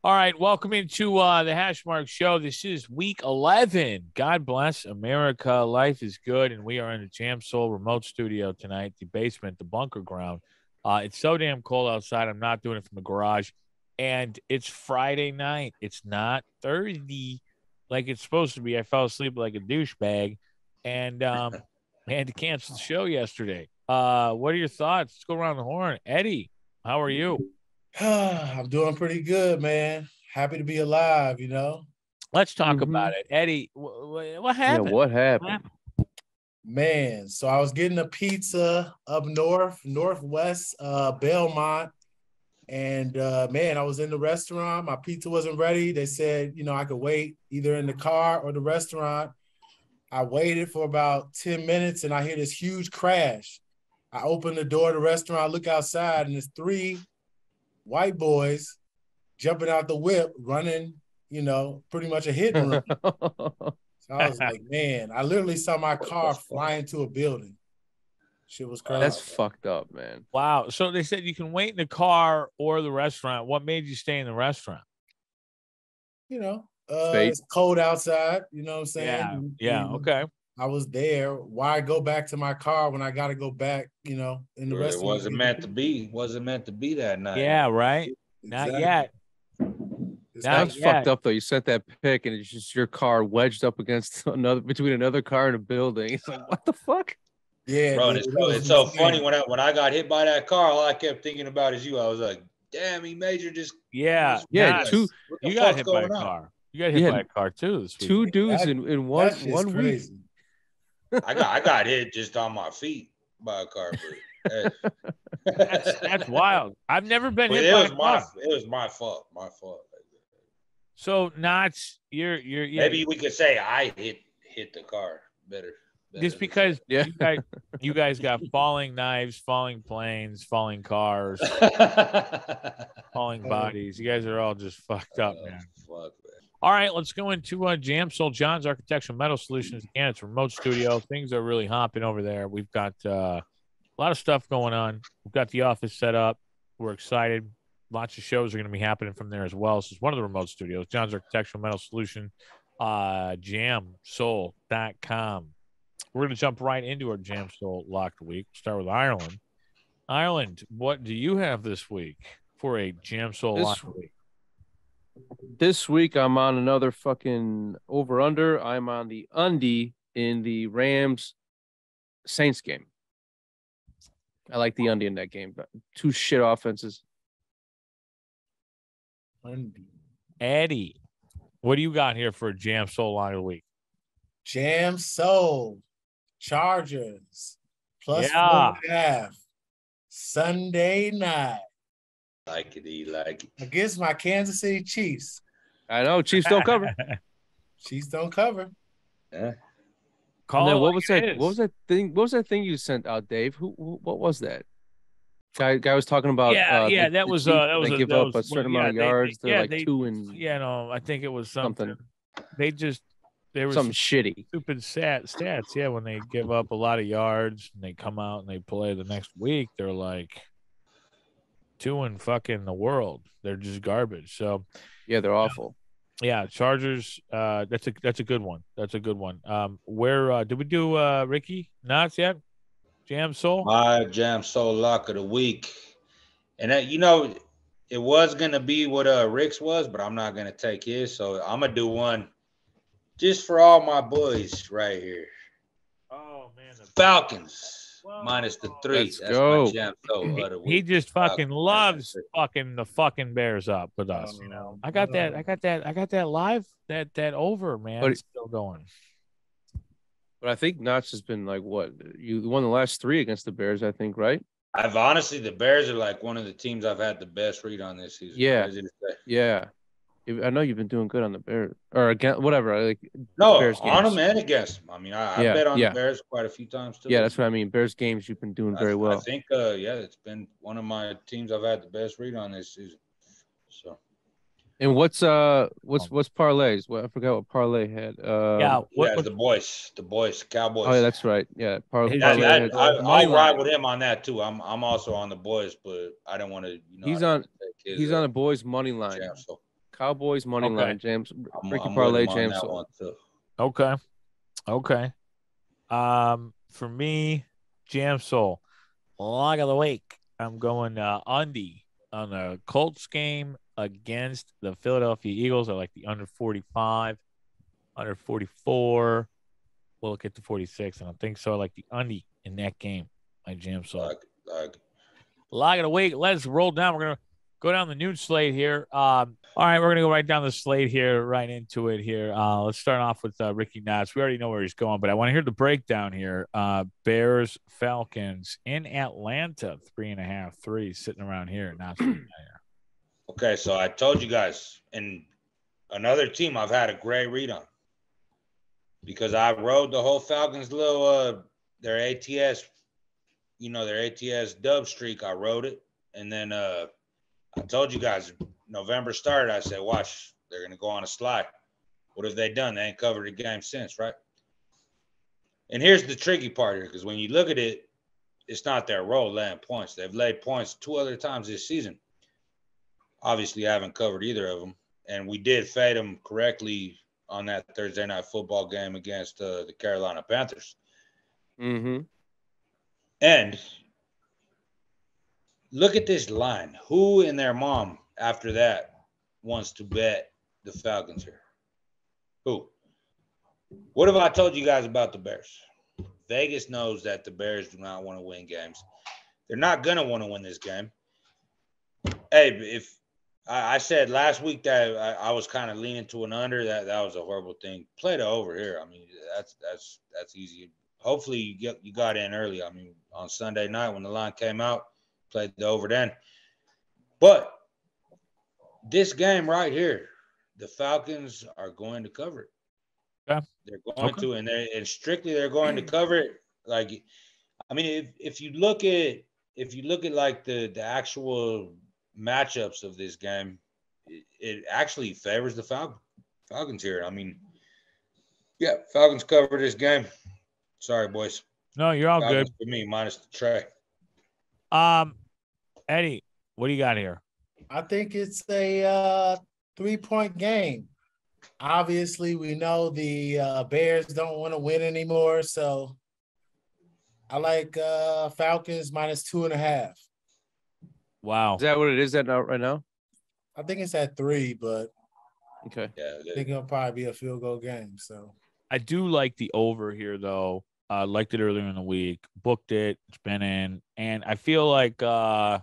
All right, welcome into the Hashmark Show. This is week 11. God bless America. Life is good, and we are in the Jam Soul remote studio tonight, the basement, the bunker ground. It's so damn cold outside. I'm not doing it from the garage, and it's Friday night. It's not Thursday like it's supposed to be. I fell asleep like a douchebag, and I had to cancel the show yesterday. What are your thoughts? Let's go around the horn. Eddie, how are you? I'm doing pretty good, man. Happy to be alive, Let's talk about it. Eddie, what happened? Yeah, what happened? Man, so I was getting a pizza up northwest Belmont. And man, I was in the restaurant. My pizza wasn't ready. They said, I could wait either in the car or the restaurant. I waited for about 10 minutes and I hear this huge crash. I open the door of the restaurant, I look outside, and there's three white boys jumping out the whip, running, pretty much a hit and run. So I was like, man, I literally saw my car fly into a building. Shit was crazy. That's fucked up, man. Wow. So they said you can wait in the car or the restaurant. What made you stay in the restaurant? It's cold outside. You know what I'm saying? Yeah. Okay. I was there. Why go back to my car when I got to go back, in the restaurant? It wasn't meant to be. Wasn't meant to be that night. Yeah, right. Exactly. Not yet. That's fucked up though. You sent that pic and it's just your car wedged up against between another car and a building. It's like, what the fuck? Yeah, bro. It's so funny when I got hit by that car. All I kept thinking about is you. I was like, damn, he major just two. You got hit by a car. You got hit by a car too. This week. Two dudes in one week. Crazy. I got hit just on my feet by a car. That's wild. I've never been hit by a car. It was my fault. My fault. So Knotz, you're maybe we could say I hit the car better. Just because you guys got falling knives, falling planes, falling cars, falling bodies. You guys are all just fucked up, man. Fuck, man. All right, let's go into Jam Soul John's Architectural Metal Solutions. Again, it's a remote studio. Things are really hopping over there. We've got a lot of stuff going on. We've got the office set up. We're excited. Lots of shows are going to be happening from there as well. This is one of the remote studios, John's Architectural Metal Solution, jamsoul.com. We're going to jump right into our Jam Soul Locked Week. Start with Ireland. Ireland, what do you have this week for a Jam Soul Locked Week? This week, I'm on another fucking over-under. I'm on the undie in the Rams-Saints game. I like the undie in that game. But two shit offenses. Eddie, what do you got here for a Jam Soul Locked Week? Jam Soul. Chargers plus 4.5 Sunday night. Like it. Against my Kansas City Chiefs. I know Chiefs don't cover. Chiefs don't cover. Yeah. What was that thing you sent out, Dave? What was that? Guy was talking about. That was give up a certain amount of yards. They're two and. I think it was something. There was something shitty, stupid stats. Yeah, when they give up a lot of yards and they come out and they play the next week, they're like 2 in fucking the world. They're just garbage. So yeah, they're awful. Yeah, Chargers. That's a good one. That's a good one. Where did we do Ricky Knotz yet? Jam Soul. My Jam Soul Lock of the Week, and it was gonna be what Rick's was, but I'm not gonna take his. So I'm gonna do one. Just for all my boys right here. Oh, man. The Falcons minus the 3. Let's go. My Jam Soul of the Week. He just fucking loves fucking the fucking Bears up with us, I got that live, that over, man. But it's still going. But I think Knotz has been like, what? You won the last 3 against the Bears, I think, right? I've honestly, the Bears are like one of the teams I've had the best read on this season. Yeah. I know you've been doing good on the Bears or against whatever. Bears on them and against them. I mean, I bet on the Bears quite a few times too. Yeah, that's what I mean. Bears games, you've been doing very well. I think, it's been one of my teams I've had the best read on this season. So, and what's parlays? Well, I forgot what parlay had. The boys, Cowboys. Oh, yeah, that's right. Yeah, parlay. I ride with him on that too. I'm also on the boys, but I don't want to. He's on a boys money line. Cowboys money line, James. Ricky I'm Parlay, with him on James. that one too. Okay. For me, Jam Soul, lock of the week. I'm going Undy on the Colts game against the Philadelphia Eagles. I like the under 45, under 44. We'll get to 46. I don't think so. I like the Undy in that game. My Jam Soul. Lock of the week. Let's roll down. We're going to go down the noon slate here. All right, we're going to go right down the slate here, right into it here. Let's start off with Ricky Knotz. We already know where he's going, but I want to hear the breakdown here. Bears, Falcons in Atlanta, 3.5, 3, sitting around here. Not here. Okay, so I told you guys, and another team I've had a great read on because I rode the whole Falcons little their ATS, their ATS dub streak. I rode it, and then I told you guys November started. I said, watch, they're going to go on a slide. What have they done? They ain't covered a game since, right? And here's the tricky part here, because when you look at it, it's not their role laying points. They've laid points 2 other times this season. Obviously, I haven't covered either of them. And we did fade them correctly on that Thursday night football game against the Carolina Panthers. Mm-hmm. And look at this line. Who and their mom after that wants to bet the Falcons here? Who? What have I told you guys about the Bears? Vegas knows that the Bears do not want to win games. They're not going to want to win this game. Hey, if I said last week that I was kind of leaning to an under, that was a horrible thing. Play the over here. I mean, that's easy. Hopefully you got in early. I mean, on Sunday night when the line came out, played the over then. But this game right here, the Falcons are going to cover it. Yeah. They're going to, and strictly they're going to cover it. Like, I mean, if you look at like the actual matchups of this game, it actually favors the Falcons here. I mean, yeah, Falcons cover this game. Sorry, boys. No, you're all Falcons good. for me, minus the tray. Eddie, what do you got here? I think it's a 3-point game. Obviously, we know the Bears don't want to win anymore, so I like Falcons minus 2.5. Wow. Is that what it is right now? I think it's at 3, but okay. Yeah, I think it'll probably be a field goal game. So I do like the over here, though. Liked it earlier in the week, booked it, it's been in, and I feel like if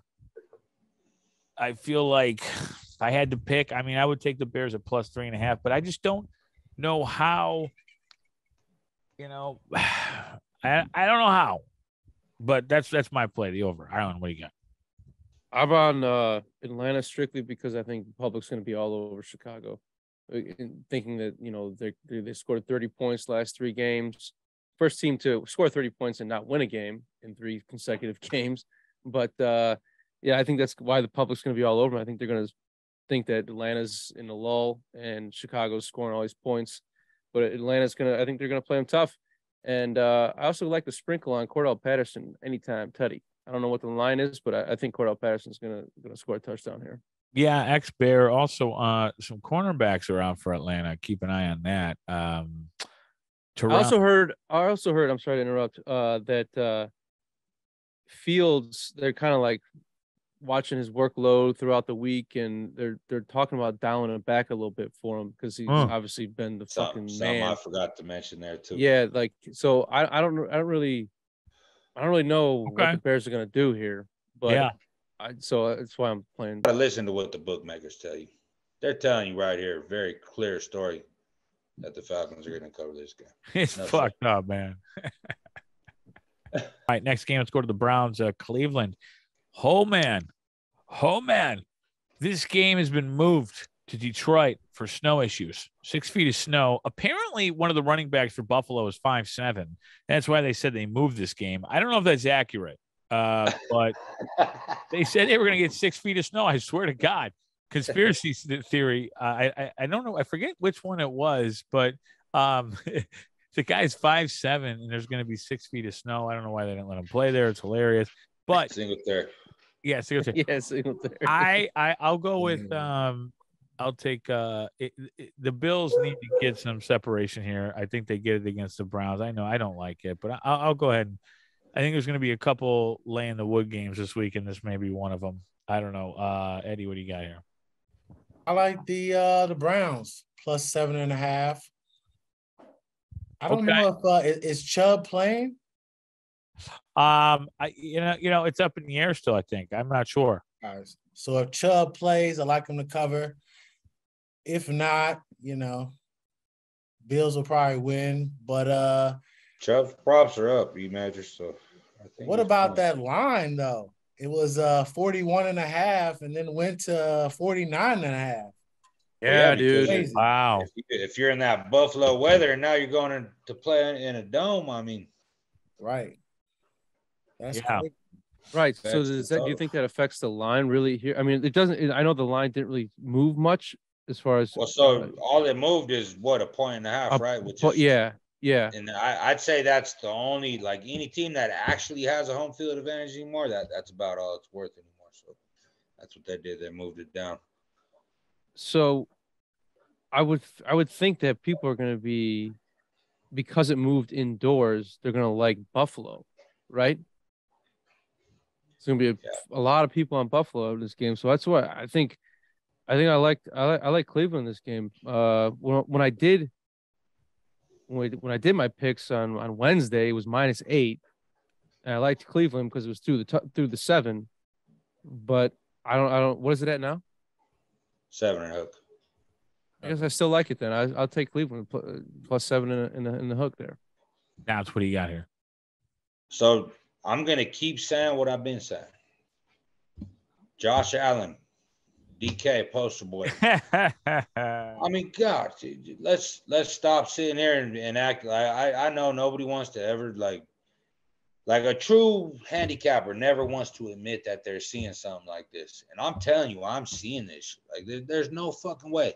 I had to pick, I mean, I would take the Bears at plus 3.5, but I just don't know how. I don't know how, but that's my play, the over. I don't know what you got. I'm on Atlanta strictly because I think the public's going to be all over Chicago, thinking that they scored 30 points last 3 games. First team to score 30 points and not win a game in 3 consecutive games. But yeah, I think that's why the public's going to be all over. I think they're going to think that Atlanta's in the lull and Chicago's scoring all these points. But I think they're going to play them tough. And I also like the sprinkle on Cordell Patterson anytime tutty. I don't know what the line is, but I think Cordell Patterson's going to score a touchdown here. Yeah, ex-Bear. Also, some cornerbacks are out for Atlanta. Keep an eye on that. I also heard. I'm sorry to interrupt. That Fields, they're kind of like watching his workload throughout the week, and they're talking about dialing it back a little bit for him because he's obviously been the fucking man. I forgot to mention there too. Yeah, like so. I don't really know what the Bears are going to do here, but yeah. So that's why I'm playing. You gotta listen to what the bookmakers tell you. They're telling you right here, very clear story, that the Falcons are going to cover this game. It's fucked up, man. All right, next game. Let's go to the Browns, Cleveland. Oh man. This game has been moved to Detroit for snow issues. 6 feet of snow. Apparently, one of the running backs for Buffalo is 5'7". That's why they said they moved this game. I don't know if that's accurate, but they said they were going to get 6 feet of snow. I swear to God. Conspiracy theory. I don't know. I forget which one it was, but the guy's 5'7", and there's going to be 6 feet of snow. I don't know why they didn't let him play there. It's hilarious. But Singletary. Yeah, Singletary. Yeah, Singletary. I'll go with I'll take the Bills need to get some separation here. I think they get it against the Browns. I know I don't like it, but I'll go ahead. I think there's going to be a couple lay in the wood games this week, and this may be one of them. I don't know. Eddie, what do you got here? I like the Browns plus 7.5. I don't know if is Chubb playing. It's up in the air still. I think I'm not sure. Guys. So if Chubb plays, I like him to cover. If not, Bills will probably win. But Chubb's props are up, imagine. So I think what about that line though? It was 41.5 and then went to 49.5. Yeah, dude. Crazy. Wow. If you're in that Buffalo weather and now you're going to play in a dome, I mean, right. That's crazy. Right. So do you think that affects the line really here? I mean, it doesn't. I know the line didn't really move much as far as. Well, so all it moved is what, 1.5 points, right? Which is, yeah. And I'd say that's the only, like, any team that actually has a home field advantage anymore. That's about all it's worth anymore. So that's what they did. They moved it down. So I would think that people are going to be, because it moved indoors, they're going to like Buffalo, right? It's going to be a lot of people on Buffalo in this game. So that's why I think I like Cleveland in this game. When I did my picks on Wednesday, it was -8, and I liked Cleveland because it was through the 7. But I don't. What is it at now? 7 and a hook. I guess I still like it then. I'll take Cleveland plus 7 in the hook there. That's what do you got here? So I'm gonna keep saying what I've been saying. Josh Allen, DK poster boy. I mean, God, let's stop sitting here and act like I know nobody wants to ever like a true handicapper never wants to admit that they're seeing something like this. And I'm telling you, I'm seeing this. Like, there's no fucking way.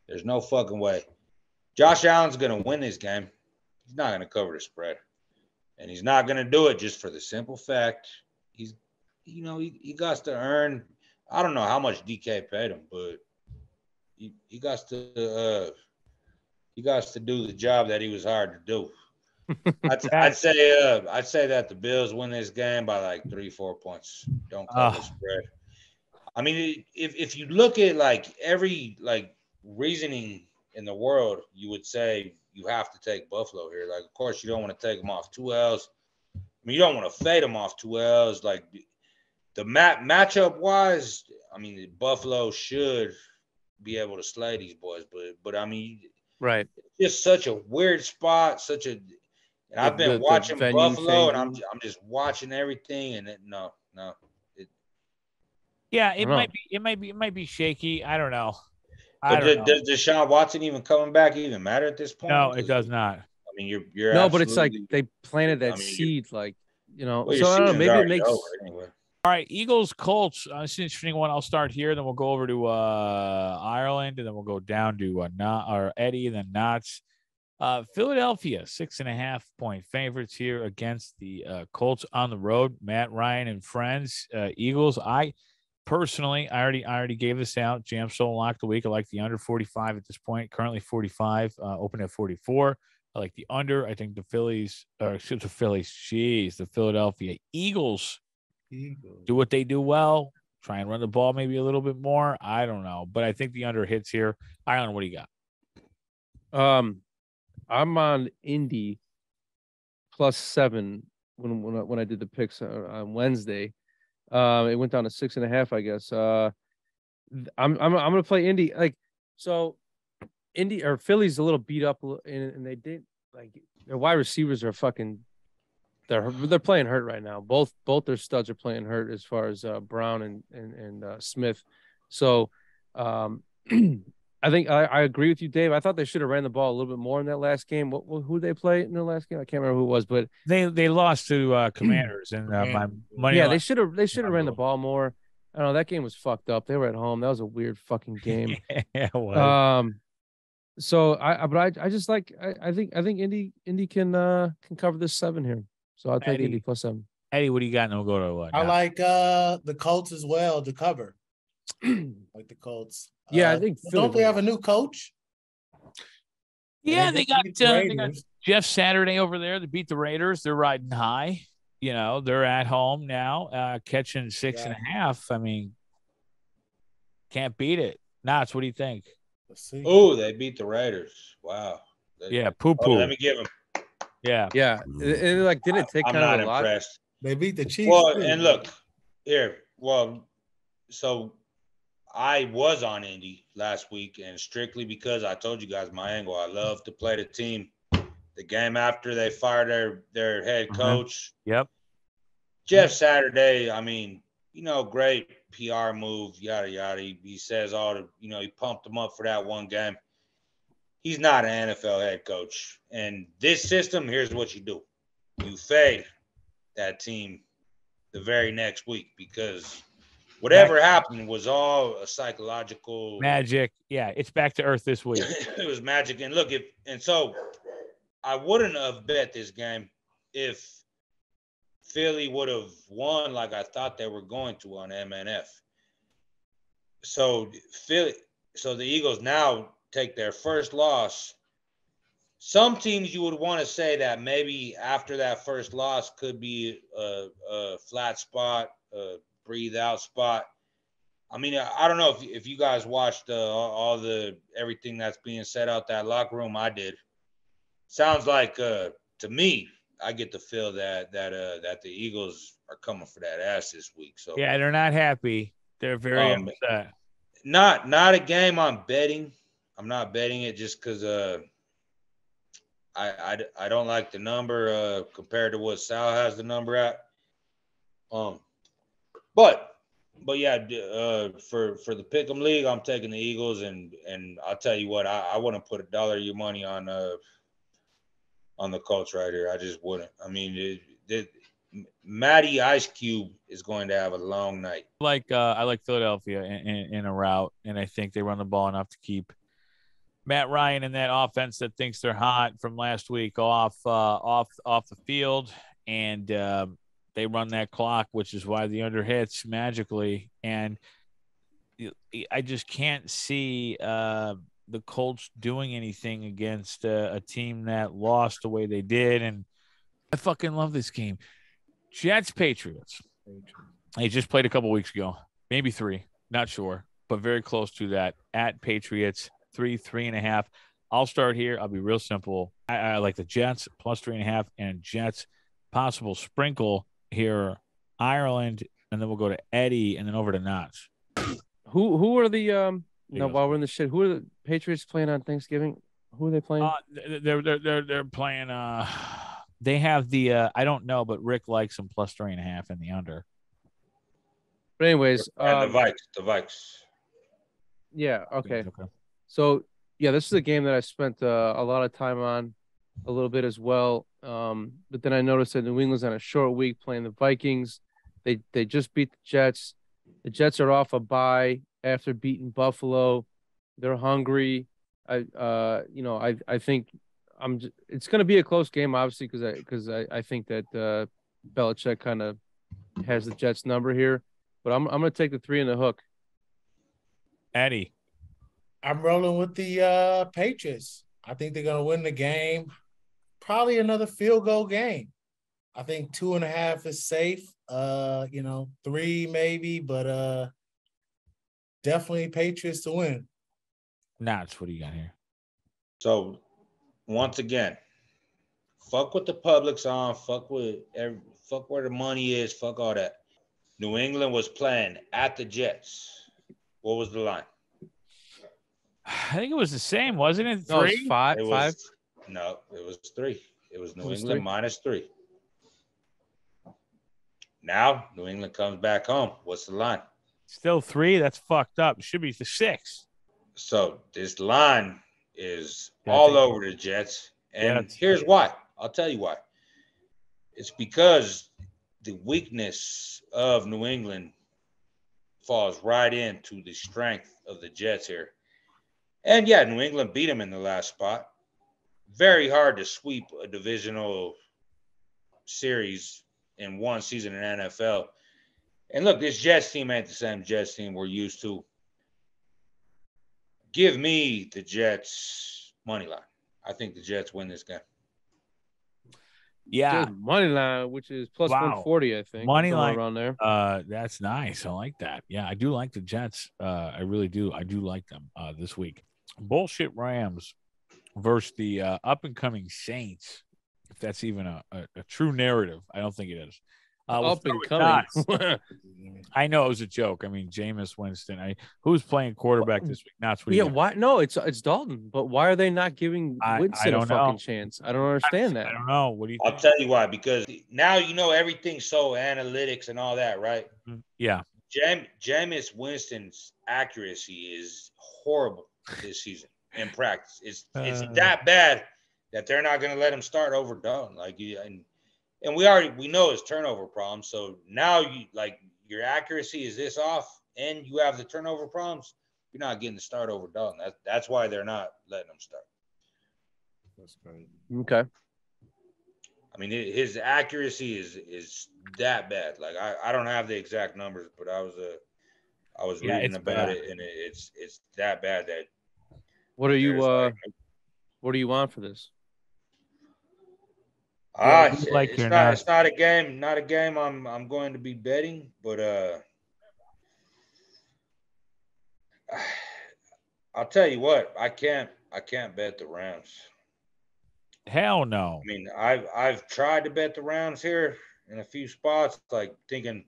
There's no fucking way. Josh Allen's gonna win this game. He's not gonna cover the spread, and he's not gonna do it just for the simple fact he got to earn. I don't know how much DK paid him, but he got to do the job that he was hired to do. I'd say that the Bills win this game by like 3-4 points. Don't cover the spread. I mean, if you look at like every like reasoning in the world, you would say you have to take Buffalo here. Like, of course, you don't want to take them off 2 L's. I mean, you don't want to fade them off 2 L's. Like, the matchup wise, I mean, Buffalo should be able to slay these boys, but I mean, right, it's just such a weird spot, and I've been watching Buffalo, and I'm just watching everything, and it might be shaky. I don't know. But does Deshaun Watson even coming back even matter at this point? No, it does not. I mean, you're no, but it's like they planted that seed, like well, so I don't know. Maybe it makes. Anyway. All right, Eagles, Colts. It's an interesting one. I'll start here, then we'll go over to Ireland, and then we'll go down to Eddie, and then Knotz. Philadelphia, 6.5 point favorites here against the Colts on the road. Matt Ryan and friends. Eagles. I already gave this out. Jam Soul lock the week. I like the under 45 at this point. Currently 45. Open at 44. I like the under. I think the Philadelphia Eagles do what they do well. Try and run the ball maybe a little bit more. I don't know, but I think the under hits here. Ireland, what do you got? I'm on Indy plus 7 when I did the picks on Wednesday. It went down to 6.5, I guess. I'm gonna play Indy. Like, so Indy or Philly's a little beat up, and they did like their wide receivers are fucking. They're playing hurt right now. Both their studs are playing hurt as far as Brown and Smith. So I think I agree with you, Dave. I thought they should have ran the ball a little bit more in that last game. Who did they play in the last game? I can't remember who it was, but they lost to Commanders and my money. Yeah, they should have ran the ball more. I don't know, that game was fucked up. They were at home. That was a weird fucking game. Yeah, it was. So I just like I think Indy can cover this 7 here. So I'll take Indy plus 7. Eddie, what do you got? And we'll go to I like the Colts as well to cover. Like the Colts. Yeah, I think don't they have a new coach? Yeah, they got Raiders. Jeff Saturday over there. They beat the Raiders. They're riding high. You know, they're at home now, catching 6.5. I mean, can't beat it. Knotz, what do you think? Let's see. Oh, they beat the Raiders. Wow. Yeah, poo-poo. Let me give them. Yeah. Yeah. And like, didn't it take I'm kind not of a impressed. They beat the Chiefs. Well, too. and look, here. Well, so I was on Indy last week, and strictly because I told you guys my angle. I love to play the team. The game after they fired their head coach. Yep. Jeff Saturday, I mean, you know, great PR move, yada, yada. He says all the, you know, he pumped them up for that one game. He's not an NFL head coach. And this system, here's what you do. You fade that team the very next week because whatever happened was all a psychological magic. Yeah, it's back to earth this week. It was magic. And look, so I wouldn't have bet this game if Philly would have won like I thought they were going to on MNF. So the Eagles now take their first loss. Some teams you would want to say that maybe after that first loss could be a flat spot, a breathe out spot. I mean, I don't know if you guys watched all the everything that's being said out that locker room. I did. Sounds like to me, I get the feel that the Eagles are coming for that ass this week. So yeah, they're not happy. They're very upset. Not a game I'm betting. I'm not betting it just because I don't like the number compared to what Sal has the number at. But yeah, for the Pick'em League, I'm taking the Eagles, and I'll tell you what, I wouldn't put $1 of your money on the Colts right here. I just wouldn't. I mean, Matty Ice Cube is going to have a long night. I like Philadelphia in a route, and I think they run the ball enough to keep Matt Ryan in that offense that thinks they're hot from last week off the field, and they run that clock, which is why the under hits magically. And I just can't see the Colts doing anything against a team that lost the way they did. And I fucking love this game. Jets Patriots. They just played a couple weeks ago, maybe 3, not sure, but very close to that. At Patriots, 3.5. I'll start here. I'll be real simple. I like the Jets plus 3.5 and Jets possible sprinkle here. Ireland, and then we'll go to Eddie, and then over to Knotz. Who are the while we're in the shit, who are the Patriots playing on Thanksgiving? Who are they playing? They're playing. They have the I don't know, but Rick likes them plus 3.5 in the under. But anyways, the Vikes. Yeah. Okay. So yeah, this is a game that I spent a lot of time on, a little bit as well. But then I noticed that New England's on a short week playing the Vikings. They just beat the Jets. The Jets are off a bye after beating Buffalo. They're hungry. I think it's going to be a close game, obviously, because I think that Belichick kind of has the Jets number here. But I'm going to take the 3 in the hook. Eddie. I'm rolling with the Patriots. I think they're going to win the game. Probably another field goal game. I think 2.5 is safe. 3 maybe, but definitely Patriots to win. Knotz, what do you got here? So, once again, fuck what the public's on. Fuck where the money is. Fuck all that. New England was playing at the Jets. What was the line? I think it was the same, wasn't it? 3? No, it was 5. No, it was 3. It was New England 3? minus 3. Now, New England comes back home. What's the line? Still 3? That's fucked up. It should be the 6. So this line is all over the Jets. And here's why. I'll tell you why. It's because the weakness of New England falls right into the strength of the Jets here. And yeah, New England beat them in the last spot. Very hard to sweep a divisional series in one season in NFL. And look, this Jets team ain't the same Jets team we're used to. Give me the Jets money line. I think the Jets win this game. Yeah. Just money line, which is plus Wow. 140, I think. Money somewhere line around there. That's nice. I like that. Yeah, I do like the Jets. I really do. I do like them this week. Bullshit Rams versus the up and coming Saints. If that's even a true narrative, I don't think it is. Up and coming. I know it was a joke. I mean, Jameis Winston. Who's playing quarterback this week? Knotz. Yeah, why? No, it's Dalton. But why are they not giving Winston a fucking chance? I don't understand that. I don't know. What do you think? I'll tell you why. Because now everything's so analytics and all that, right? Yeah. Jameis Winston's accuracy is horrible this season in practice. It's that bad that they're not going to let him start over Dalton. And we know his turnover problem. So now your accuracy is this off, and you have the turnover problems. You're not getting to start over Dalton. That's why they're not letting him start. That's great. Okay. I mean, his accuracy is that bad. Like I don't have the exact numbers, but I was reading about it, and it's that bad that. What are you on for this? It's not a game I'm going to be betting, but I'll tell you what, I can't bet the Rams. Hell no. I mean, I've tried to bet the Rams here in a few spots, like thinking.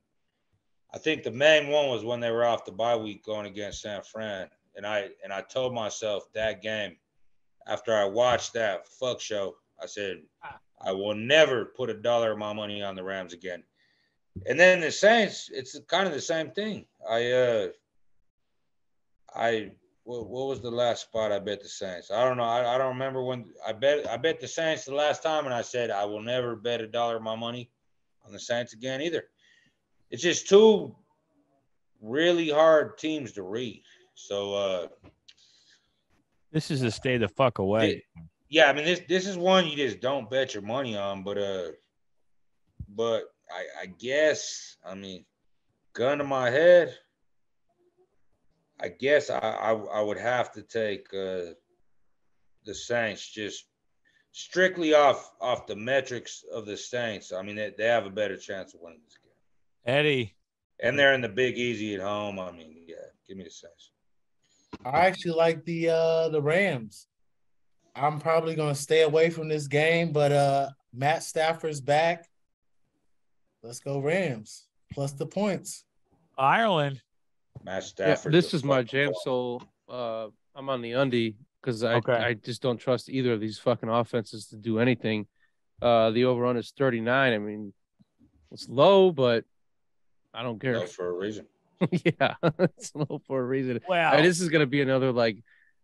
I think the main one was when they were off the bye week going against San Fran, and I told myself that game after I watched that fuck show, I said I will never put $1 of my money on the Rams again. And then the Saints, it's kind of the same thing. What was the last spot I bet the Saints? I don't know. I don't remember when I bet the Saints the last time, and I said I will never bet $1 of my money on the Saints again either. It's just two really hard teams to read. So this is a stay the fuck away. I mean this is one you just don't bet your money on, but I guess, I mean, gun to my head, I guess I would have to take the Saints just strictly off the metrics of the Saints. I mean, they have a better chance of winning this game. Eddie. And they're in the Big Easy at home. I mean, yeah, give me the Saints. I actually like the Rams. I'm probably going to stay away from this game, but Matt Stafford's back. Let's go Rams. Plus the points. Ireland. Matt Stafford. This is my jam. So I'm on the undie because I just don't trust either of these fucking offenses to do anything. The over-run is 39. I mean, it's low, but I don't care. Low for a reason. Yeah, it's low for a reason. Wow. I mean, this is going to be another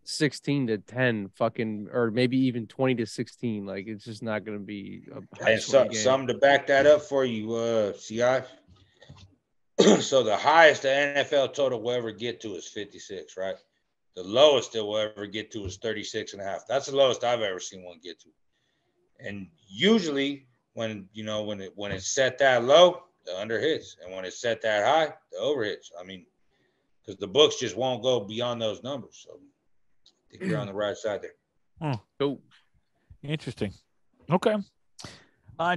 16-10 fucking, or maybe even 20-16. Like, it's just not going to be a high game. Something to back that up for you, CI. So the highest the NFL total will ever get to is 56, right? The lowest it will ever get to is 36.5. That's the lowest I've ever seen one get to. And usually when it's set that low, the under hits. And when it's set that high, the over hits. I mean, because the books just won't go beyond those numbers. So I think you're on the right side there. Oh, interesting. Okay.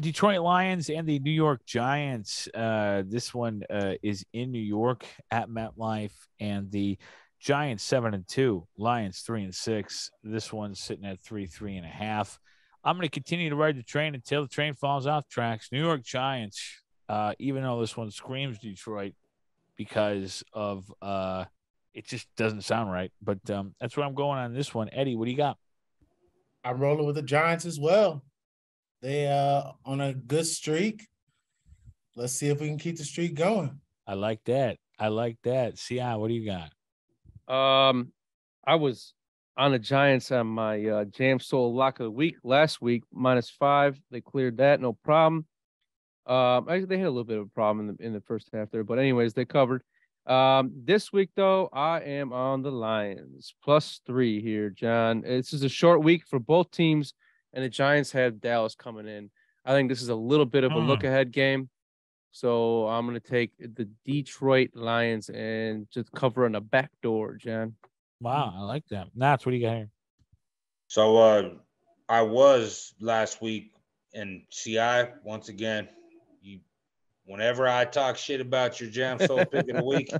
Detroit Lions and the New York Giants. This one is in New York at MetLife, and the Giants 7-2, Lions 3-6. This one's sitting at 3.5. I'm going to continue to ride the train until the train falls off tracks. New York Giants, even though this one screams Detroit because of it just doesn't sound right, but that's where I'm going on this one. Eddie, what do you got? I'm rolling with the Giants as well. They on a good streak. Let's see if we can keep the streak going. I like that. CI, what do you got? I was on the Giants on my Jam Soul Lock of the Week last week, -5. They cleared that, no problem. Actually, they had a little bit of a problem in the first half there, but anyways, they covered. This week, though, I am on the Lions +3 here, John. This is a short week for both teams, and the Giants have Dallas coming in. I think this is a little bit of a look-ahead game, so I'm going to take the Detroit Lions and just cover on the back door, John. Wow, I like that. Knotz, what do you got here? So I was last week in CI once again. Whenever I talk shit about your Jam Soul pick of the week,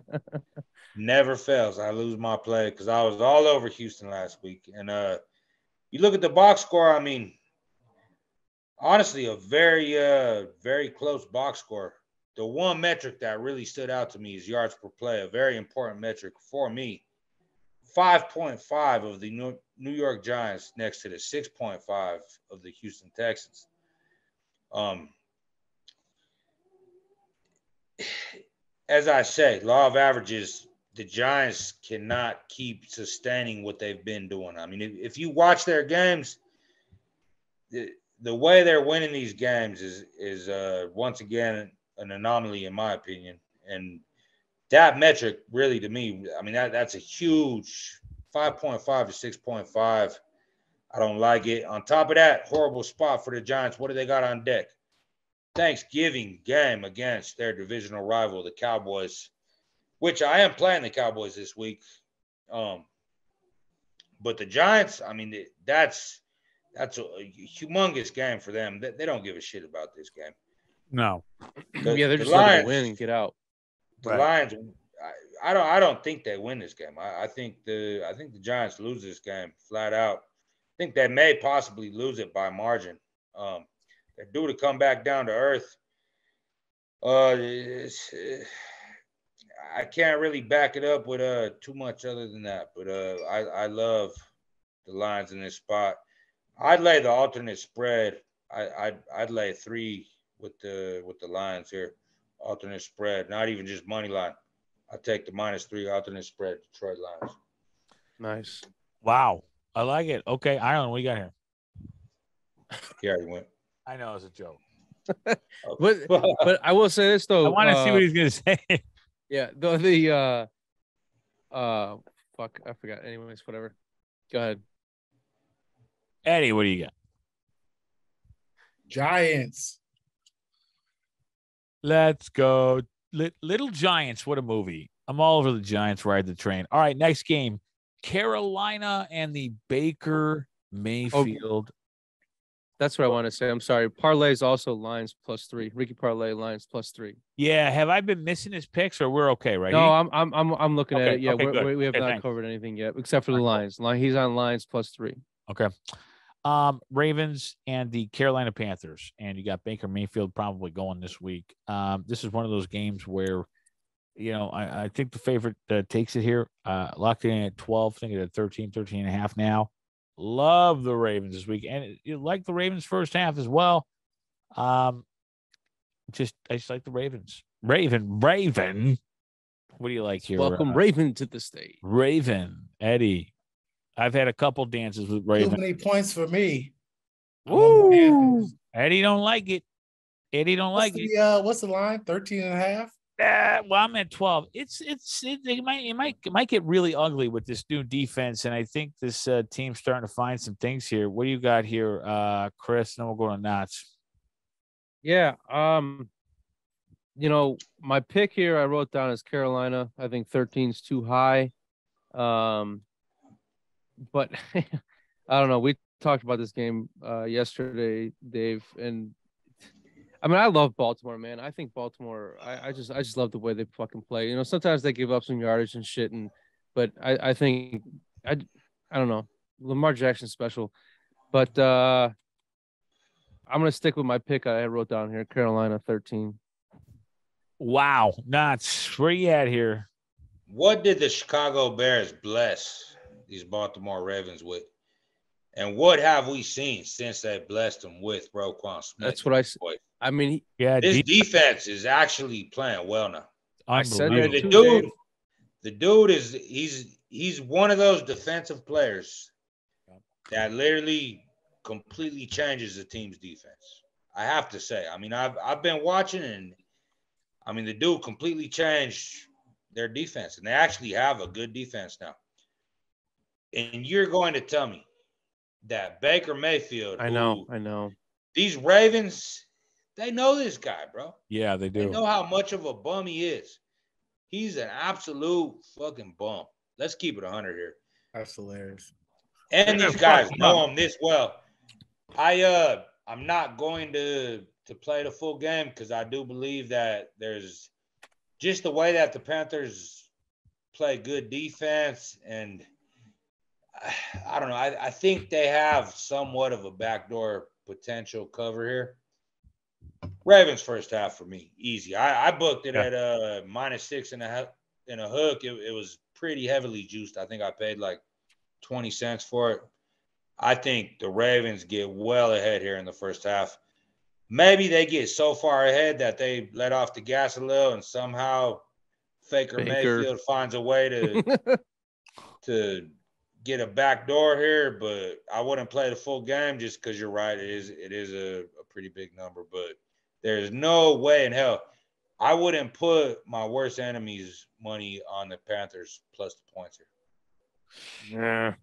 never fails. I lose my play because I was all over Houston last week. And you look at the box score, I mean, honestly, a very close box score. The one metric that really stood out to me is yards per play, a very important metric for me. 5.5 of the New York Giants next to the 6.5 of the Houston Texans. As I say, law of averages, the Giants cannot keep sustaining what they've been doing. I mean, if you watch their games, the way they're winning these games is once again an anomaly in my opinion. And that metric really to me, I mean, that's a huge 5.5 to 6.5. I don't like it. On top of that, horrible spot for the Giants. What do they got on deck? Thanksgiving game against their divisional rival, the Cowboys, which I am playing the Cowboys this week. But the Giants, I mean, that's a humongous game for them. They don't give a shit about this game. No. They're just looking to win and get out. The Lions, I don't think they win this game. I think the Giants lose this game flat out. I think they may possibly lose it by margin. They're due to come back down to earth. I can't really back it up with too much other than that. But I love the Lions in this spot. I'd lay the alternate spread. I'd lay 3 with the Lions here. Alternate spread, not even just money line. I'll take the -3 alternate spread, Detroit Lions. Nice. Wow. I like it. Okay, Ireland, what you got here? Yeah, he went. I know it's a joke. but I will say this though. I want to see what he's gonna say. Yeah, fuck, I forgot. Anyways, whatever. Go ahead. Eddie, what do you got? Giants. Let's go. Little Giants. What a movie. I'm all over the Giants. Ride the train. All right, next game. Carolina and the Baker Mayfield. That's what I want to say. I'm sorry. Parlay is also Lions +3. Ricky Parlay Lions +3. Yeah. Have I been missing his picks, or we're okay, right? No, I'm looking at it. Yeah, okay, we have not covered anything yet, except for the Lions. He's on Lions +3. Okay. Ravens and the Carolina Panthers, and you got Baker Mayfield probably going this week. This is one of those games where, I think the favorite takes it here. Locked in at 12, thinking at 13 and a half now. Love the Ravens this week, and you like the Ravens first half as well. I just like the Ravens. Raven. What do you like here? Welcome Raven to the stage. Raven, Eddie. I've had a couple dances with Raven. Too many points for me. Woo! Eddie don't like it. Eddie don't like it. What's the line? 13 and a half? Well, I'm at 12. It might get really ugly with this new defense, and I think this team's starting to find some things here. What do you got here, Chris? And then we'll go to Knotz. Yeah. My pick here I wrote down is Carolina. I think 13 is too high. But I don't know. We talked about this game yesterday, Dave, and I mean, I love Baltimore, man. I think Baltimore. I just love the way they fucking play. Sometimes they give up some yardage and shit, but I think I don't know. Lamar Jackson's special, but I'm gonna stick with my pick I wrote down here. Carolina 13. Wow, Knotz, where you at here? What did the Chicago Bears bless these Baltimore Ravens with? And what have we seen since they blessed them with Roquan Smith? That's what I said. I mean, this defense is actually playing well now. I said that the dude is he's one of those defensive players that literally completely changes the team's defense. I have to say. I mean, I've been watching, and I mean, the dude completely changed their defense, and they actually have a good defense now. And you're going to tell me that Baker Mayfield, I know. These Ravens, they know this guy, bro. Yeah, they do. They know how much of a bum he is. He's an absolute fucking bum. Let's keep it 100 here. That's hilarious. And these guys know him this well. I'm not going to play the full game because I do believe that there's just the way that the Panthers play good defense, and I don't know. I think they have somewhat of a backdoor potential cover here. Ravens first half for me, easy. I booked it at -6.5 and a hook. It was pretty heavily juiced. I think I paid like 20 cents for it. I think the Ravens get well ahead here in the first half. Maybe they get so far ahead that they let off the gas a little, and somehow Baker Mayfield finds a way to get a back door here. But I wouldn't play the full game just because you're right. It is a pretty big number, but there's no way in hell I wouldn't put my worst enemy's money on the Panthers plus the points here.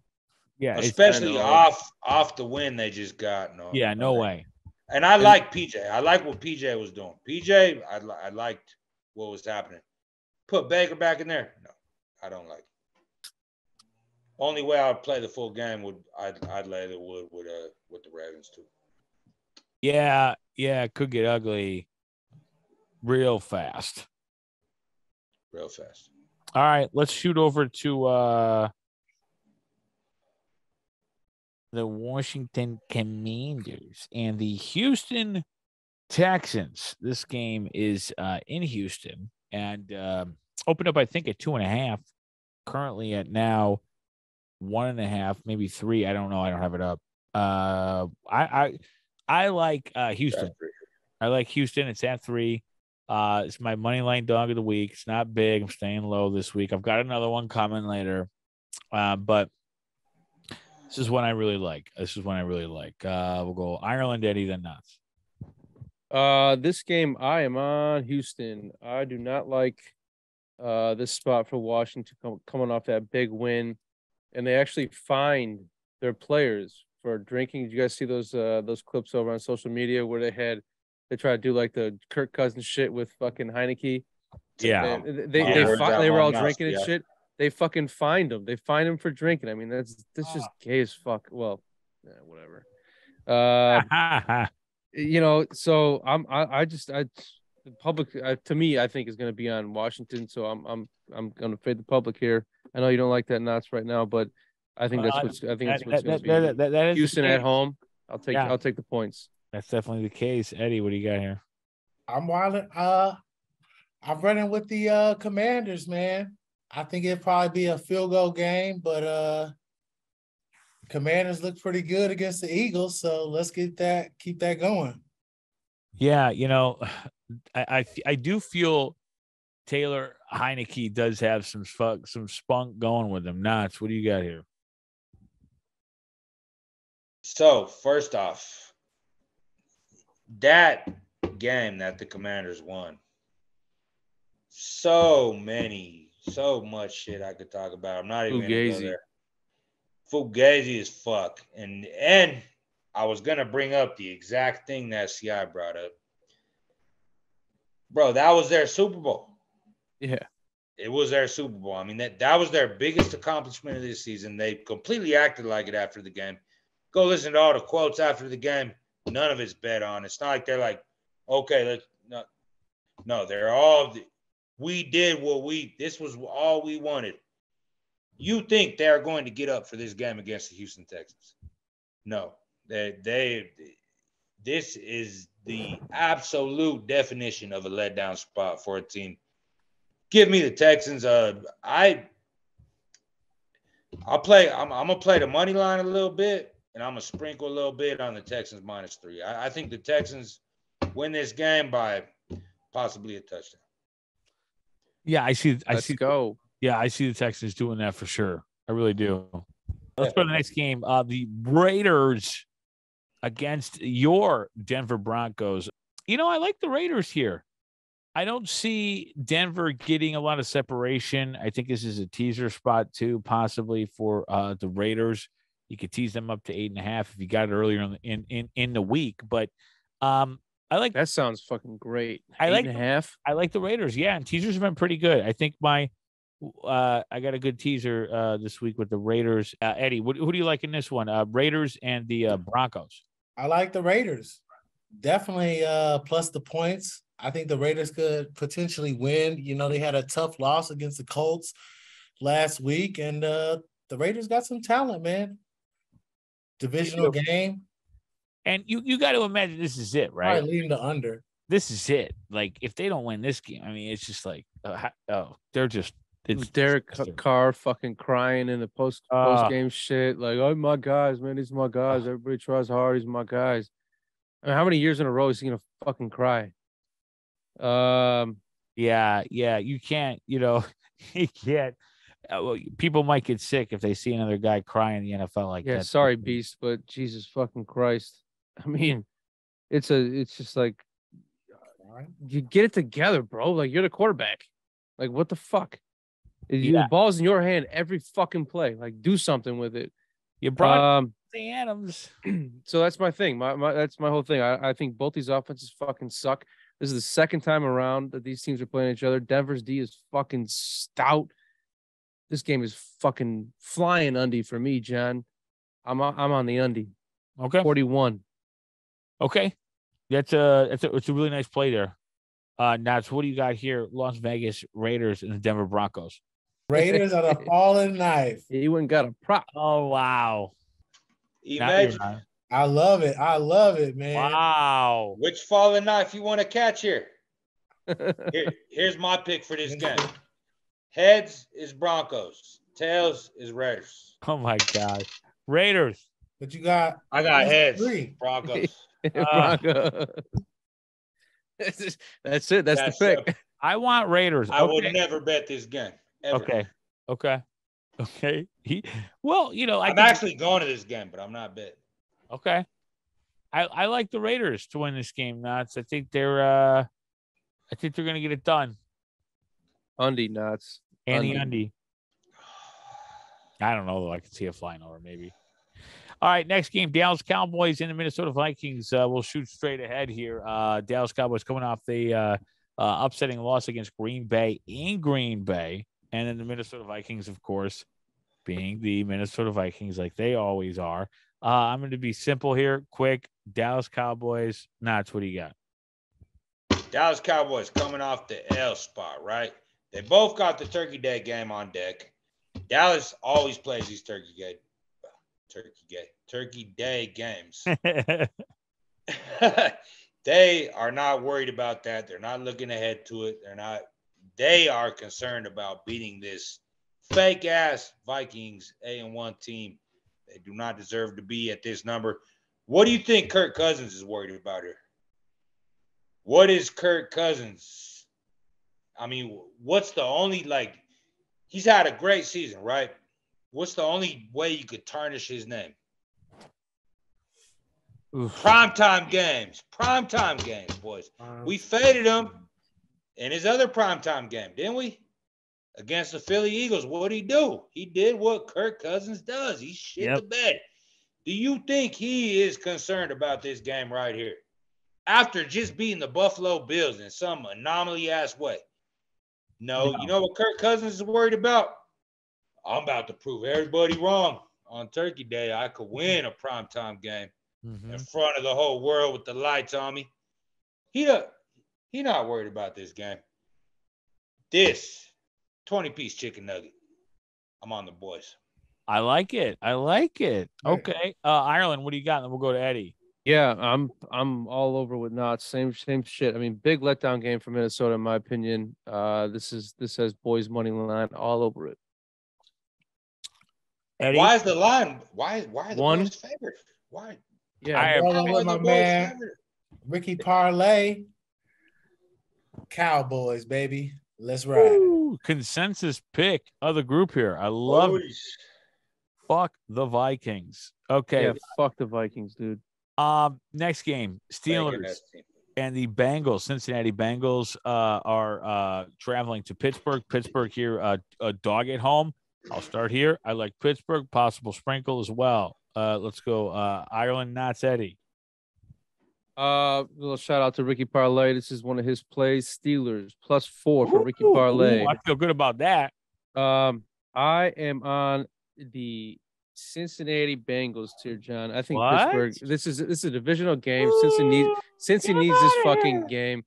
Yeah, especially off the win they just got. No way. And I like PJ. I like what PJ was doing. PJ, I liked what was happening. Put Baker back in there? No, I don't like it. Only way I would play the full game I'd lay the wood with the Ravens too. Yeah, it could get ugly real fast. Real fast. All right, let's shoot over to the Washington Commanders and the Houston Texans. This game is in Houston and opened up, I think, at 2.5. Currently at now 1.5, maybe 3. I don't know. I don't have it up. I like Houston. I like Houston. It's at 3. It's my money line dog of the week. It's not big. I'm staying low this week. I've got another one coming later. But this is one I really like. We'll go Ireland, Eddie, then Knotz. This game, I am on Houston. I do not like this spot for Washington coming off that big win. And they actually fined their players for drinking. Did you guys see those clips over on social media where they tried to do like the Kirk Cousins shit with fucking Heineke? Yeah. They were all drinking and shit. They fucking fined them. They fined them for drinking. I mean, that's just gay as fuck. Well, whatever. So the public to me, I think is going to be on Washington. So I'm going to fade the public here. I know you don't like that Knotz right now, but I think that's going to be. That is Houston at home. I'll take the points. That's definitely the case. Eddie, what do you got here? I'm wilding. I'm running with the Commanders, man. I think it'd probably be a field goal game, but Commanders look pretty good against the Eagles, so let's keep that going. Yeah, I do feel Taylor Heineke does have some spunk going with him. Knotz, what do you got here? So first off, that game that the Commanders won, so much shit I could talk about. I'm not even going to go there. Fugazi as fuck. And I was going to bring up the exact thing that CI brought up. Bro, that was their Super Bowl. Yeah. It was their Super Bowl. I mean, that was their biggest accomplishment of this season. They completely acted like it after the game. Go listen to all the quotes after the game. None of it's bet on. It's not like they're like, okay, no, they're all – we did this was all we wanted. You think they're going to get up for this game against the Houston Texans? No. This is the absolute definition of a letdown spot for a team. Give me the Texans. I'm gonna play the money line a little bit, and I'm gonna sprinkle a little bit on the Texans -3. I think the Texans win this game by possibly a touchdown. Yeah, I see. Go. Yeah, I see the Texans doing that for sure. I really do. Let's go to the next game. The Raiders against your Denver Broncos. I like the Raiders here. I don't see Denver getting a lot of separation. I think this is a teaser spot too, possibly for the Raiders. You could tease them up to 8.5 if you got it earlier in the week. But I like that. Sounds fucking great. 8.5. I like the Raiders. Yeah, and teasers have been pretty good. I think my I got a good teaser this week with the Raiders. Eddie, who do you like in this one? Raiders and the Broncos. I like the Raiders. Definitely plus the points. I think the Raiders could potentially win. You know, they had a tough loss against the Colts last week, and the Raiders got some talent, man. Divisional game. And you got to imagine this is it, right? Leading the under. This is it. Like, if they don't win this game, I mean, it's just like, they're just. It's Derek Carr fucking crying in the post game shit. Like, oh, my guys, man, these are my guys. Everybody tries hard. These are my guys. I mean, how many years in a row is he gonna fucking cry? Yeah, you can't. You can't. People might get sick if they see another guy crying in the NFL like that. Yeah, sorry, Beast, but Jesus fucking Christ. I mean, it's just like, you get it together, bro. Like, you're the quarterback. Like, what the fuck? The ball's in your hand every fucking play. Like, do something with it. You brought the Adams. So that's my thing. That's my whole thing. I think both these offenses fucking suck. This is the second time around that these teams are playing each other. Denver's D is fucking stout. This game is fucking flying undie for me, John. I'm on the undie. Okay. 41. Okay. It's a really nice play there. Knotz, what do you got here? Las Vegas Raiders and the Denver Broncos. Raiders are the falling knife. He went and got a prop. Oh, wow. Imagine. I love it, man. Wow. Which falling knife you want to catch here? Here's my pick for this game. Heads is Broncos. Tails is Raiders. Oh, my God. Raiders. But you got... I got heads. Broncos. Broncos. That's it. That's the pick. I want Raiders. I would never bet this game. Ever. Okay. I'm actually going to this game, but I'm not betting. Okay. I like the Raiders to win this game, Knotz. I think they're going to get it done. Undie, Knotz. Undie. I don't know, though. I could see a flying over, maybe. All right, next game, Dallas Cowboys and the Minnesota Vikings. We'll shoot straight ahead here. Dallas Cowboys coming off the upsetting loss against Green Bay in Green Bay. And then the Minnesota Vikings, of course, being the Minnesota Vikings like they always are. I'm going to be simple here, quick. Dallas Cowboys. Knotz, what do you got? Dallas Cowboys coming off the L spot, right? They both got the Turkey Day game on deck. Dallas always plays these Turkey Day games. They are not worried about that. They're not looking ahead to it. They are concerned about beating this fake ass Vikings A-1 team. They do not deserve to be at this number. What do you think Kirk Cousins is worried about here? What is Kirk Cousins? I mean, what's the only, he's had a great season, right? What's the only way you could tarnish his name? Primetime games, boys. We faded him in his other primetime game, didn't we? Against the Philly Eagles. What did he do? He did what Kirk Cousins does. He shit the bed. Do you think he is concerned about this game right here? After just beating the Buffalo Bills in some anomaly-ass way. No, you know what Kirk Cousins is worried about? I'm about to prove everybody wrong. On Turkey Day, I could win a primetime game in front of the whole world with the lights on me. He not worried about this game. This 20-piece chicken nugget. I'm on the boys. I like it. Okay. Ireland, what do you got? And then we'll go to Eddie. Yeah, I'm all over with Knotz. Same shit. I mean, big letdown game for Minnesota, in my opinion. This has boys money line all over it. Eddie? Why is the line? Why are the boys favored? Why? Yeah, my man, Ricky Parlay. Cowboys, baby. Let's ride. Ooh, consensus pick of the group here. I love it. Fuck the Vikings. Okay. Yeah, fuck the Vikings, dude. Next game, Steelers and the Bengals. Cincinnati Bengals are traveling to Pittsburgh. Pittsburgh here, a dog at home. I'll start here. I like Pittsburgh. Possible sprinkle as well. Let's go. Ireland, Knotz, Eddie. Little shout out to Ricky Parlay. This is one of his plays. Steelers +4 for Ricky Parlay. I feel good about that. I am on the Cincinnati Bengals here, John. I think What? Pittsburgh. This is a divisional game. Ooh, Cincy get needs this outta fucking here. game.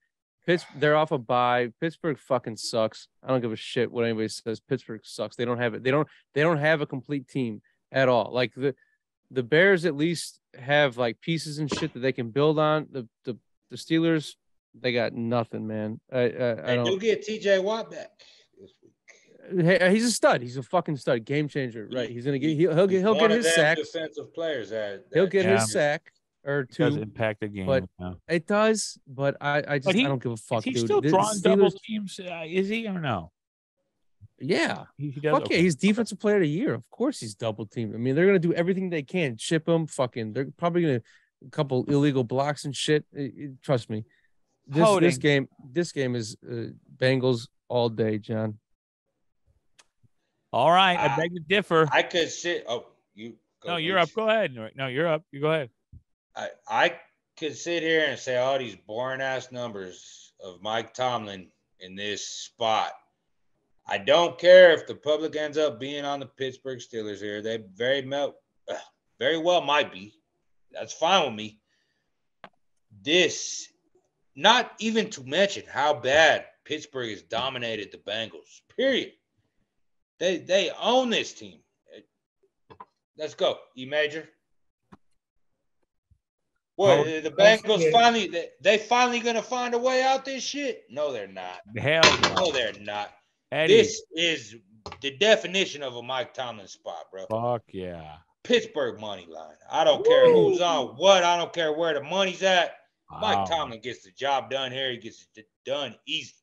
They're off a bye. Pittsburgh fucking sucks. I don't give a shit what anybody says. Pittsburgh sucks. They don't have it. They don't have a complete team at all. Like the Bears at least have like pieces and shit that they can build on. The Steelers, they got nothing, man. I They don't. do get TJ Watt back this week. Hey, he's a stud. He's a fucking stud. Game changer. Right. He's gonna get. He'll He's get one of his them sacks. defensive players He'll get Yeah. his sack or It does two. impact the game. But yeah. it does. But I just I don't give a fuck, Is he dude. still The drawing double Steelers- teams? Is he or no? Yeah. He does. Fuck Okay. yeah, he's defensive player of the year. Of course he's double teamed. I mean, they're gonna do everything they can. Chip him, fucking. They're probably gonna a couple illegal blocks and shit. Trust me. This Holding. game is Bengals all day, John. All right, I beg to differ. I could sit. Oh, you. No, you're up. Go ahead. No, you're up. You go ahead. I could sit here and say all these boring ass numbers of Mike Tomlin in this spot. I don't care if the public ends up being on the Pittsburgh Steelers here. They very well might be. That's fine with me. This, not even to mention how bad Pittsburgh has dominated the Bengals. Period. They own this team. Let's go, E Major. What, the Bengals finally gonna find a way out this shit? No, they're not. Hell no. No, they're not. Eddie. This is the definition of a Mike Tomlin spot, bro. Fuck yeah. Pittsburgh money line. I don't care who's on what. I don't care where the money's at. Wow. Mike Tomlin gets the job done here. He gets it done easy.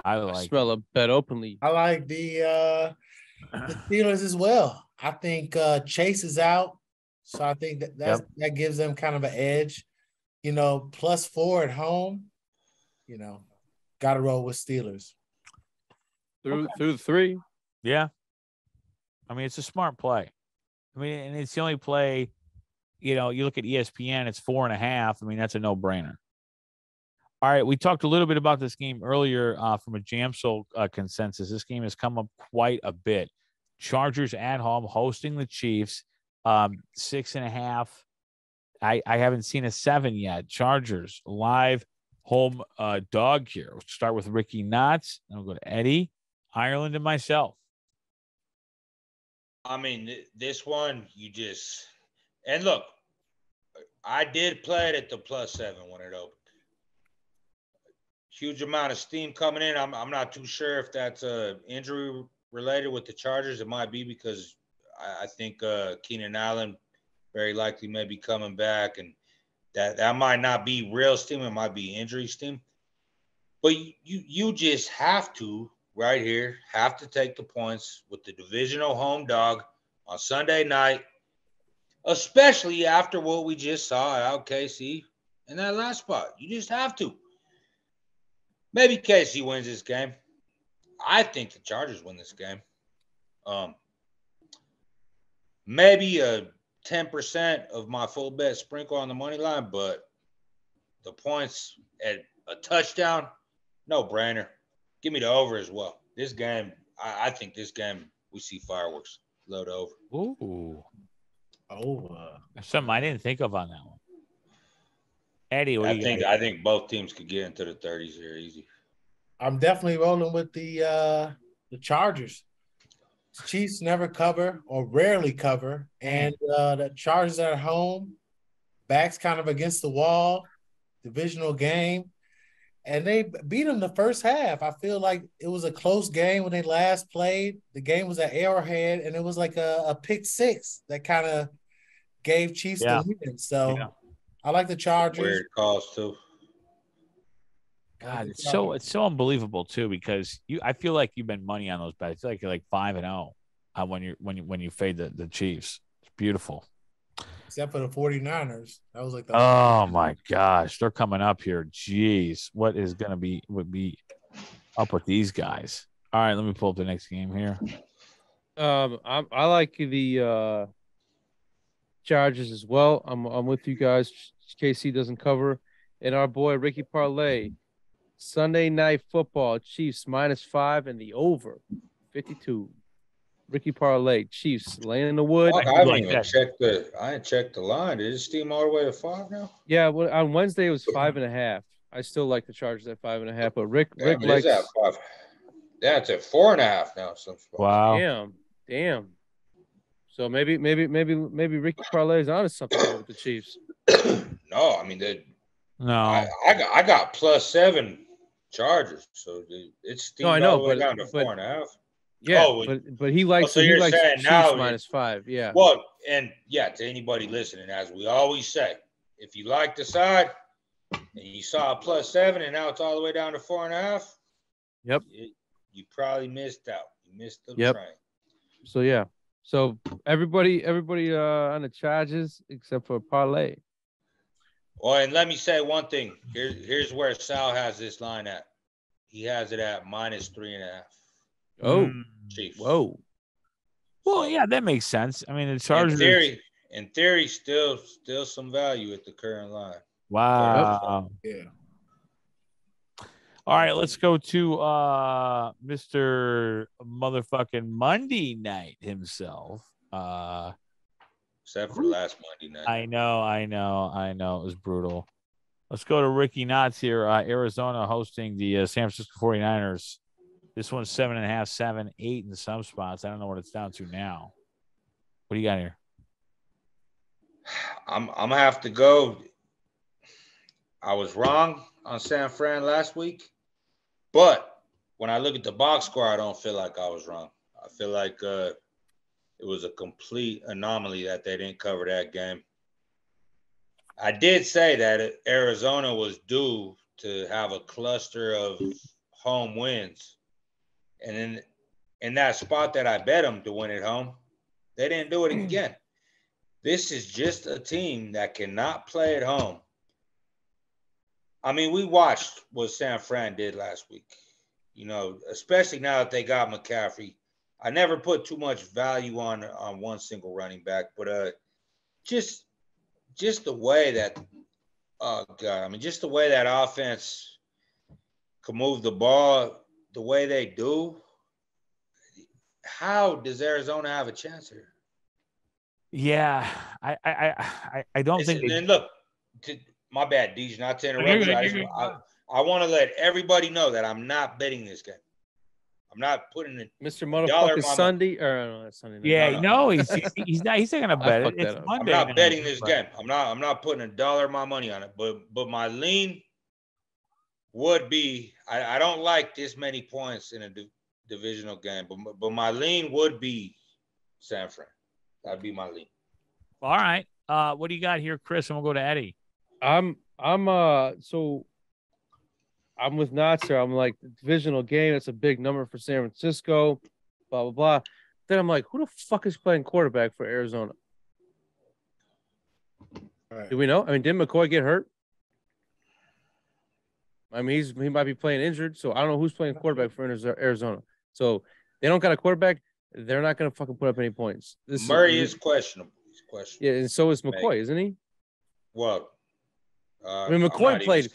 I I like. smell a bet openly. I like the Steelers as well. I think Chase is out, so I think that gives them kind of an edge. You know, +4 at home. You know, got to roll with Steelers. Through the three. Yeah. I mean, it's a smart play. I mean, and it's the only play, you know, you look at ESPN, it's 4.5. I mean, that's a no-brainer. All right, we talked a little bit about this game earlier from a Jamsoul consensus. This game has come up quite a bit. Chargers at home hosting the Chiefs, 6.5. I haven't seen a 7 yet. Chargers live home dog here. We'll start with Ricky Knotz. Then we'll go to Eddie, Ireland, and myself. I mean, this one, and look, I did play it at the +7 when it opened. Huge amount of steam coming in. I'm not too sure if that's injury related with the Chargers. It might be because I think Keenan Allen very likely may be coming back, and that might not be real steam. It might be injury steam. But you just have to, right here, have to take the points with the divisional home dog on Sunday night, especially after what we just saw out KC in that last spot. You just have to. Maybe KC wins this game. I think the Chargers win this game. Maybe a 10% of my full bet sprinkle on the money line, but the points at a touchdown, no brainer. Give me the over as well. This game, I think this game we see fireworks. Load over. Ooh. Oh, Something I didn't think of on that one. Eddie, what do you got? I think both teams could get into the 30s here easy. I'm definitely rolling with the Chargers. Chiefs never cover or rarely cover, and the Chargers are at home, backs kind of against the wall, divisional game, and they beat them the first half. I feel like it was a close game when they last played. The game was at Arrowhead, and it was like a pick six that kind of gave Chiefs the win. So I like the Chargers. Weird calls too. God, it's so unbelievable too, because I feel like you've been money on those bets. It's like you're like 5-0 when you fade the Chiefs. It's beautiful. Except for the 49ers. That was like the Oh my gosh, they're coming up here. Jeez, what is gonna be up with these guys? All right, let me pull up the next game here. I like the Chargers as well. I'm with you guys. KC doesn't cover, and our boy Ricky Parlay. Sunday Night Football, Chiefs -5 and the over 52. Ricky Parlay, Chiefs laying in the wood. Fuck, I haven't even checked I ain't checked the line. Did it steam all the way to 5 now? Yeah, well, on Wednesday it was 5.5. I still like the Chargers at 5.5, but Rick likes at 5. Yeah, it's at 4.5 now. Wow. Damn. So maybe Ricky Parlay is onto something here with the Chiefs. No, I mean no. I got +7 Chargers, so it's steamed all the way down to 4.5. Yeah, but he likes. So you're likes saying Chiefs now -5. Yeah. Well, and yeah, to anybody listening, as we always say, if you like the side and you saw a +7 and now it's all the way down to 4.5. Yep. You probably missed out. You missed the train. So yeah. So everybody on the Chargers except for Parlay. Well, and let me say one thing. Here's where Sal has this line at. He has it at -3.5. Oh, Chiefs. Whoa. Well, yeah, that makes sense. I mean, the Chargers. In theory, still some value at the current line. Wow. Yeah. All right, let's go to Mr. Motherfucking Monday Night himself. Except for last Monday night. I know. It was brutal. Let's go to Ricky Knotz here. Arizona hosting the San Francisco 49ers. This one's 7.5, 7, 8 in some spots. I don't know what it's down to now. What do you got here? I'm gonna have to go. I was wrong on San Fran last week, but when I look at the box score, I don't feel like I was wrong. I feel like it was a complete anomaly that they didn't cover that game. I did say that Arizona was due to have a cluster of home wins. And then in that spot that I bet them to win at home, they didn't do it again. This is just a team that cannot play at home. I mean, we watched what San Fran did last week, especially now that they got McCaffrey. I never put too much value on one single running back, but just the way that, just the way that offense could move the ball the way they do. How does Arizona have a chance here? Yeah, I don't think. And look, my bad, DJ, not to interrupt you. I want to let everybody know that I'm not betting this game. I'm not putting it. Mr. Motherfucker Sunday or no, that's Sunday night. Yeah, he's not. He's not gonna bet it. It's Monday. I'm not betting this game. I'm not putting $1 of my money on it. But my lean would be. I don't like this many points in a divisional game, but my lean would be San Fran. That'd be my lean. All right. What do you got here, Chris? And we'll go to Eddie. I'm with Knotz here. I'm like, the divisional game, it's a big number for San Francisco, blah, blah, blah. Then I'm like, who the fuck is playing quarterback for Arizona? Right. Do we know? I mean, didn't McCoy get hurt? I mean, he might be playing injured, so I don't know who's playing quarterback for Arizona. So they don't got a quarterback. They're not going to fucking put up any points. Murray is questionable. He's questionable. Yeah, and so is McCoy, isn't he? Well, I mean, McCoy played.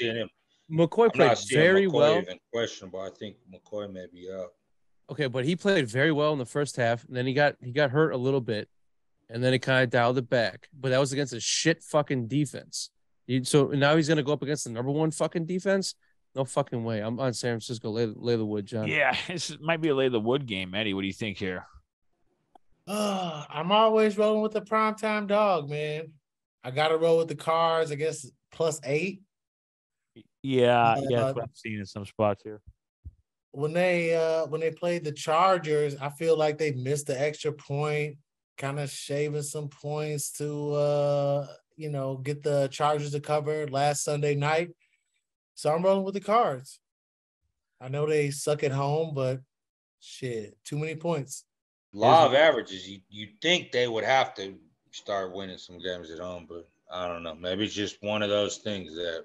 McCoy played very well. Even questionable. I think McCoy may be out. Okay, but he played very well in the first half, and then he got hurt a little bit, and then he kind of dialed it back. But that was against a shit fucking defense. So now he's going to go up against the number one fucking defense? No fucking way. I'm on San Francisco. Lay the wood, John. Yeah, this might be a lay the wood game, Eddie. What do you think here? I'm always rolling with the primetime dog, man. I got to roll with the Cards, I guess, +8. Yeah, that's what I'm seeing in some spots here. When they played the Chargers, I feel like they missed the extra point, kind of shaving some points to get the Chargers to cover last Sunday night. So I'm rolling with the Cards. I know they suck at home, but shit, too many points. Law of averages, you think they would have to start winning some games at home, but I don't know. Maybe it's just one of those things that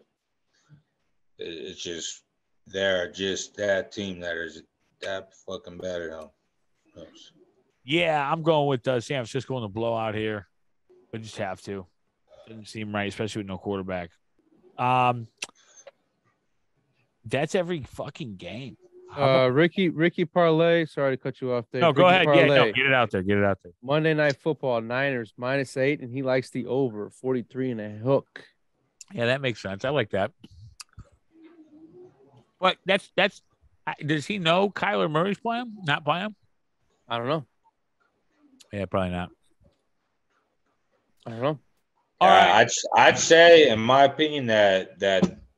it's just they're just that team that is that fucking bad at home. Yeah, I'm going with San Francisco in the blowout here. We just have to. Doesn't seem right, especially with no quarterback. That's every fucking game. Ricky Parlay. Sorry to cut you off there. No, go Ricky ahead. Parlay. Yeah, no, get it out there. Get it out there. Monday Night Football, Niners -8, and he likes the over 43.5. Yeah, that makes sense. I like that. But that's. Does he know Kyler Murray's playing? Not playing? I don't know. Yeah, probably not. I don't know. All right. I'd say, in my opinion, that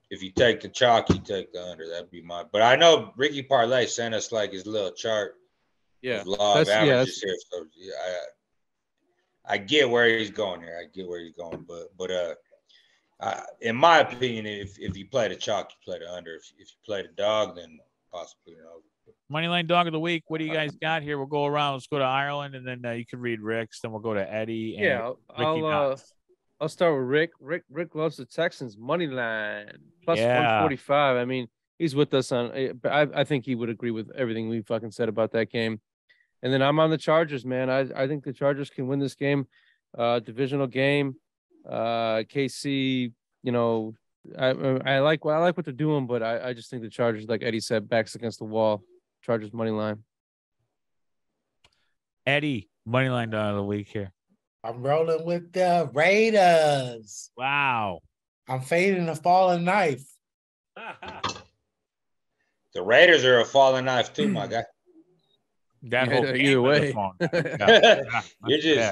if you take the chalk, you take the under. That'd be my. But I know Ricky Parlay sent us like his little chart. Yeah, of law of averages here. So yeah, I get where he's going here. I get where he's going. But in my opinion, if you play the chalk, you play the under. If you play the dog, then possibly Moneyline dog of the week. What do you guys got here? We'll go around. Let's go to Ireland, and then you can read Rick's. Then we'll go to Eddie. And yeah, I'll start with Rick. Rick loves the Texans money line plus 145. I mean, he's with us on. I think he would agree with everything we fucking said about that game. And then I'm on the Chargers, man. I think the Chargers can win this game. Divisional game. KC, I like what they're doing, but I just think the Chargers, like Eddie said, backs against the wall. Chargers money line. Eddie, money line dog of the week here. I'm rolling with the Raiders. Wow. I'm fading the falling knife. The Raiders are a falling knife too, my guy. That whole either way.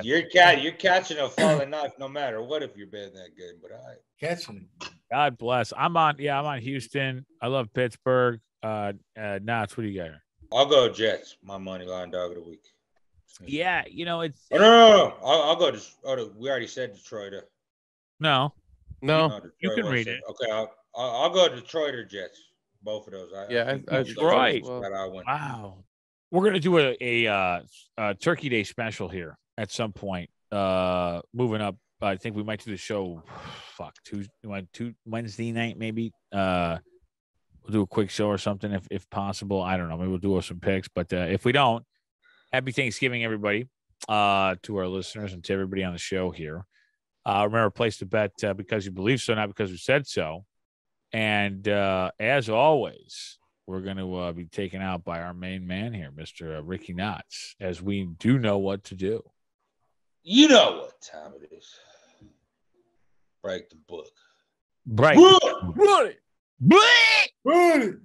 You're catching a falling knife no matter what if you're betting that game. But all right. Catching it. God bless. I'm on Houston. I love Pittsburgh. Knotz, what do you got here? I'll go Jets. My money line dog of the week. Yeah, it's. Oh, no. I'll go to. We already said Detroit. No. You can read it. Okay, I'll go Detroit or Jets. Both of those. Detroit. Well. Wow. We're gonna do a Turkey Day special here at some point. Moving up, I think we might do the show. Wednesday night maybe. We'll do a quick show or something if possible. I don't know. Maybe we'll do some picks, but if we don't, happy Thanksgiving, everybody, to our listeners and to everybody on the show here. Remember, place to bet because you believe so, not because we said so. And as always, we're going to be taken out by our main man here, Mr. Ricky Knotz, as we do know what to do. You know what time it is. Break the book. Break. Run it. Run it.